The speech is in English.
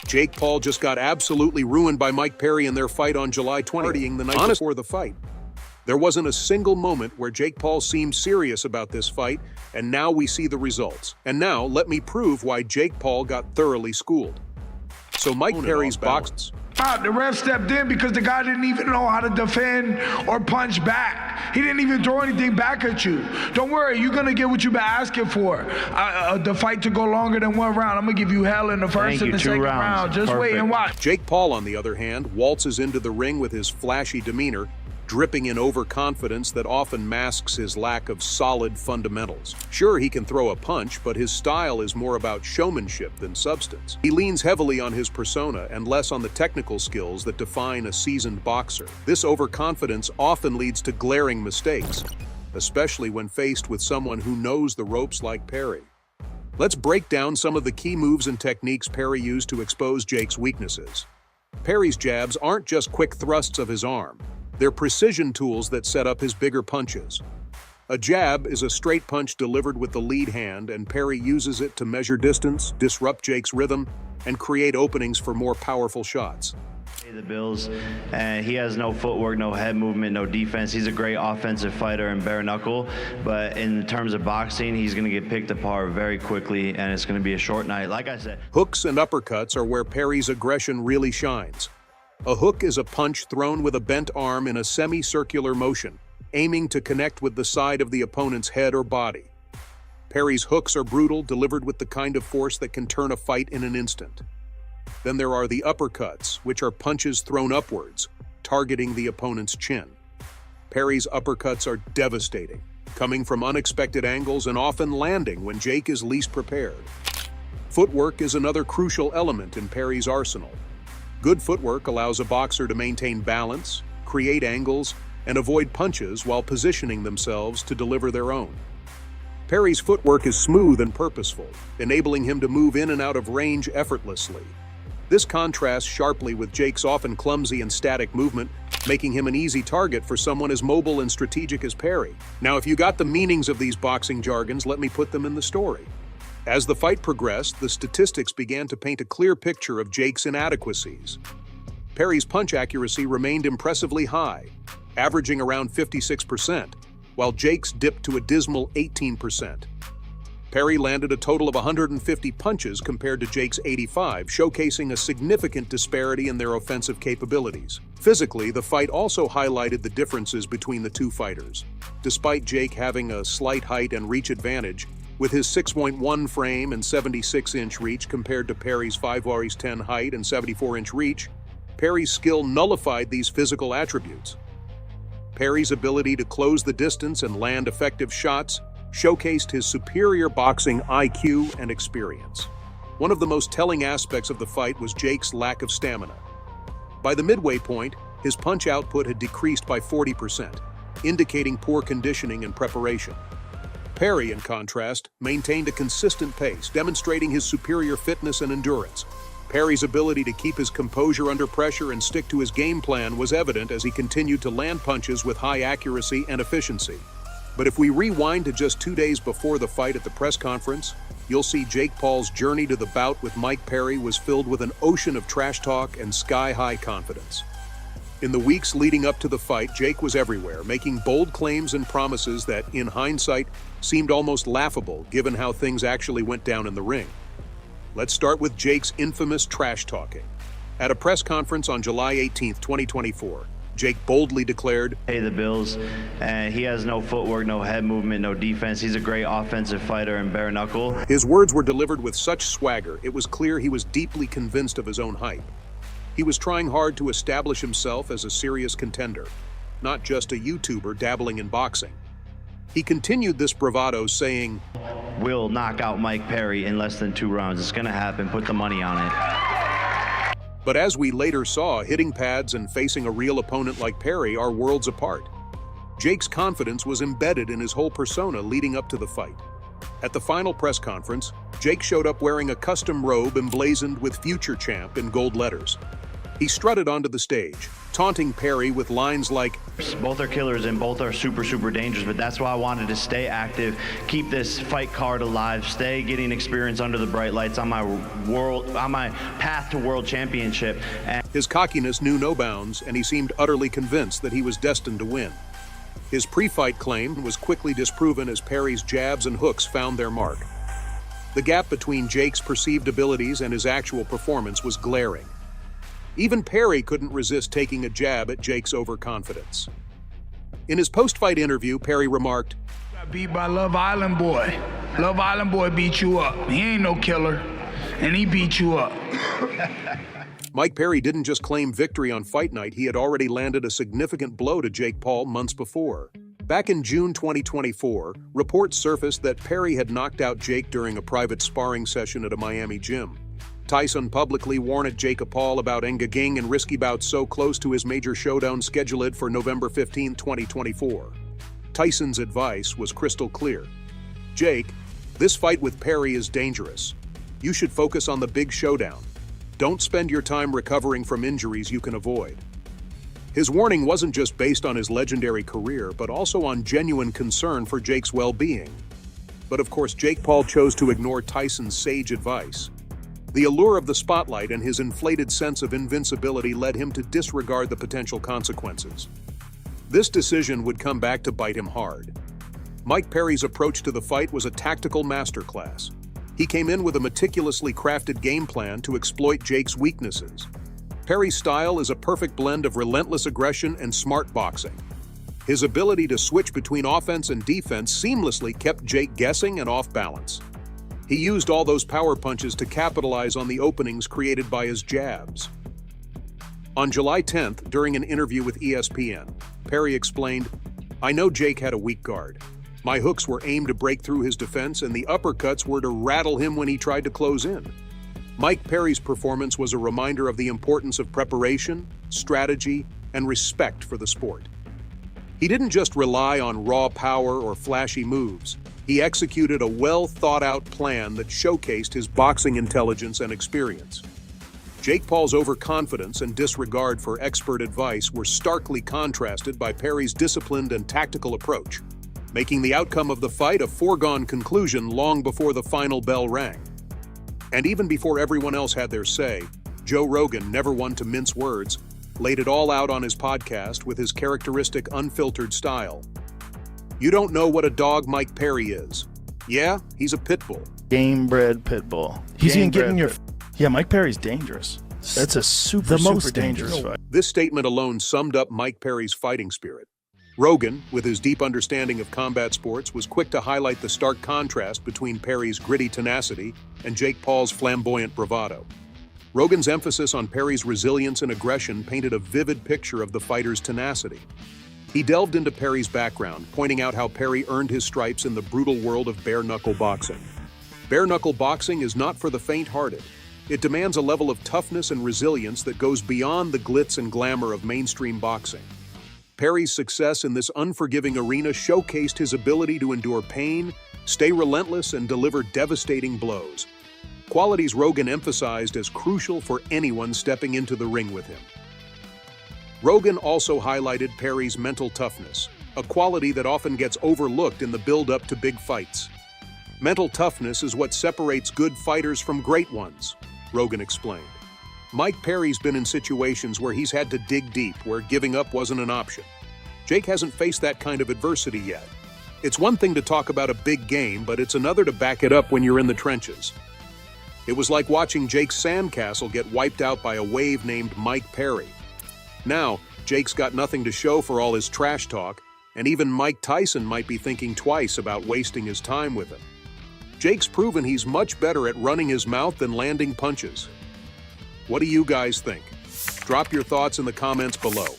Jake Paul just got absolutely ruined by Mike Perry in their fight on July 20th, the night before the fight. There wasn't a single moment where Jake Paul seemed serious about this fight, and now we see the results. And now, let me prove why Jake Paul got thoroughly schooled. So Mike Perry's boxing. The ref stepped in because the guy didn't even know how to defend or punch back. He didn't even throw anything back at you. Don't worry, you're going to get what you've been asking for. The fight to go longer than one round. I'm going to give you hell in the first and the second round. Just wait and watch. Jake Paul, on the other hand, waltzes into the ring with his flashy demeanor, dripping in overconfidence that often masks his lack of solid fundamentals. Sure, he can throw a punch, but his style is more about showmanship than substance. He leans heavily on his persona and less on the technical skills that define a seasoned boxer. This overconfidence often leads to glaring mistakes, especially when faced with someone who knows the ropes like Perry. Let's break down some of the key moves and techniques Perry used to expose Jake's weaknesses. Perry's jabs aren't just quick thrusts of his arm. They're precision tools that set up his bigger punches. A jab is a straight punch delivered with the lead hand, and Perry uses it to measure distance, disrupt Jake's rhythm, and create openings for more powerful shots. Pay the bills, and he has no footwork, no head movement, no defense. He's a great offensive fighter and bare knuckle, but in terms of boxing, he's going to get picked apart very quickly, and it's going to be a short night. Like I said, hooks and uppercuts are where Perry's aggression really shines. A hook is a punch thrown with a bent arm in a semicircular motion, aiming to connect with the side of the opponent's head or body. Perry's hooks are brutal, delivered with the kind of force that can turn a fight in an instant. Then there are the uppercuts, which are punches thrown upwards, targeting the opponent's chin. Perry's uppercuts are devastating, coming from unexpected angles and often landing when Jake is least prepared. Footwork is another crucial element in Perry's arsenal. Good footwork allows a boxer to maintain balance, create angles, and avoid punches while positioning themselves to deliver their own. Perry's footwork is smooth and purposeful, enabling him to move in and out of range effortlessly. This contrasts sharply with Jake's often clumsy and static movement, making him an easy target for someone as mobile and strategic as Perry. Now, if you got the meanings of these boxing jargons, let me put them in the story. As the fight progressed, the statistics began to paint a clear picture of Jake's inadequacies. Perry's punch accuracy remained impressively high, averaging around 56%, while Jake's dipped to a dismal 18%. Perry landed a total of 150 punches compared to Jake's 85, showcasing a significant disparity in their offensive capabilities. Physically, the fight also highlighted the differences between the two fighters. Despite Jake having a slight height and reach advantage, with his 6'1" frame and 76-inch reach compared to Perry's 5'10" height and 74-inch reach, Perry's skill nullified these physical attributes. Perry's ability to close the distance and land effective shots showcased his superior boxing IQ and experience. One of the most telling aspects of the fight was Jake's lack of stamina. By the midway point, his punch output had decreased by 40%, indicating poor conditioning and preparation. Perry, in contrast, maintained a consistent pace, demonstrating his superior fitness and endurance. Perry's ability to keep his composure under pressure and stick to his game plan was evident as he continued to land punches with high accuracy and efficiency. But if we rewind to just 2 days before the fight at the press conference, you'll see Jake Paul's journey to the bout with Mike Perry was filled with an ocean of trash talk and sky-high confidence. In the weeks leading up to the fight, Jake was everywhere, making bold claims and promises that, in hindsight, seemed almost laughable given how things actually went down in the ring. Let's start with Jake's infamous trash talking. At a press conference on July 18, 2024, Jake boldly declared, "Pay the bills, and he has no footwork, no head movement, no defense. He's a great offensive fighter and bare knuckle." His words were delivered with such swagger, it was clear he was deeply convinced of his own hype. He was trying hard to establish himself as a serious contender, not just a YouTuber dabbling in boxing. He continued this bravado, saying, "We'll knock out Mike Perry in less than 2 rounds. It's going to happen. Put the money on it." But as we later saw, hitting pads and facing a real opponent like Perry are worlds apart. Jake's confidence was embedded in his whole persona leading up to the fight. At the final press conference, Jake showed up wearing a custom robe emblazoned with "Future Champ" in gold letters. He strutted onto the stage, taunting Perry with lines like, Both are killers and both are super, super dangerous, but that's why I wanted to stay active, keep this fight card alive, stay getting experience under the bright lights on my path to world championship. And his cockiness knew no bounds, and he seemed utterly convinced that he was destined to win. His pre-fight claim was quickly disproven as Perry's jabs and hooks found their mark. The gap between Jake's perceived abilities and his actual performance was glaring. Even Perry couldn't resist taking a jab at Jake's overconfidence. In his post-fight interview, Perry remarked, Got beat by Love Island Boy. Love Island Boy beat you up. He ain't no killer, and he beat you up. Mike Perry didn't just claim victory on fight night, he had already landed a significant blow to Jake Paul months before. Back in June 2024, reports surfaced that Perry had knocked out Jake during a private sparring session at a Miami gym. Tyson publicly warned Jake Paul about engaging in risky bouts so close to his major showdown scheduled for November 15, 2024. Tyson's advice was crystal clear. Jake, this fight with Perry is dangerous. You should focus on the big showdown. Don't spend your time recovering from injuries you can avoid. His warning wasn't just based on his legendary career, but also on genuine concern for Jake's well-being. But of course, Jake Paul chose to ignore Tyson's sage advice. The allure of the spotlight and his inflated sense of invincibility led him to disregard the potential consequences. This decision would come back to bite him hard. Mike Perry's approach to the fight was a tactical masterclass. He came in with a meticulously crafted game plan to exploit Jake's weaknesses. Perry's style is a perfect blend of relentless aggression and smart boxing. His ability to switch between offense and defense seamlessly kept Jake guessing and off balance. He used all those power punches to capitalize on the openings created by his jabs. On July 10th, during an interview with ESPN, Perry explained, "I know Jake had a weak guard. My hooks were aimed to break through his defense, and the uppercuts were to rattle him when he tried to close in." Mike Perry's performance was a reminder of the importance of preparation, strategy, and respect for the sport. He didn't just rely on raw power or flashy moves. He executed a well-thought-out plan that showcased his boxing intelligence and experience. Jake Paul's overconfidence and disregard for expert advice were starkly contrasted by Perry's disciplined and tactical approach, making the outcome of the fight a foregone conclusion long before the final bell rang. And even before everyone else had their say, Joe Rogan, never one to mince words, laid it all out on his podcast with his characteristic unfiltered style. "You don't know what a dog Mike Perry is. Yeah, he's a pit bull. Game-bred pit bull. He's even getting your... Yeah, Mike Perry's dangerous. That's a super dangerous fight." This statement alone summed up Mike Perry's fighting spirit. Rogan, with his deep understanding of combat sports, was quick to highlight the stark contrast between Perry's gritty tenacity and Jake Paul's flamboyant bravado. Rogan's emphasis on Perry's resilience and aggression painted a vivid picture of the fighter's tenacity. He delved into Perry's background, pointing out how Perry earned his stripes in the brutal world of bare-knuckle boxing. Bare-knuckle boxing is not for the faint-hearted. It demands a level of toughness and resilience that goes beyond the glitz and glamour of mainstream boxing. Perry's success in this unforgiving arena showcased his ability to endure pain, stay relentless, and deliver devastating blows. Qualities Rogan emphasized as crucial for anyone stepping into the ring with him. Rogan also highlighted Perry's mental toughness, a quality that often gets overlooked in the build-up to big fights. "Mental toughness is what separates good fighters from great ones," Rogan explained. Mike Perry's been in situations where he's had to dig deep, where giving up wasn't an option. Jake hasn't faced that kind of adversity yet. It's one thing to talk about a big game, but it's another to back it up when you're in the trenches. It was like watching Jake's sandcastle get wiped out by a wave named Mike Perry. Now, Jake's got nothing to show for all his trash talk, and even Mike Tyson might be thinking twice about wasting his time with him. Jake's proven he's much better at running his mouth than landing punches. What do you guys think? Drop your thoughts in the comments below.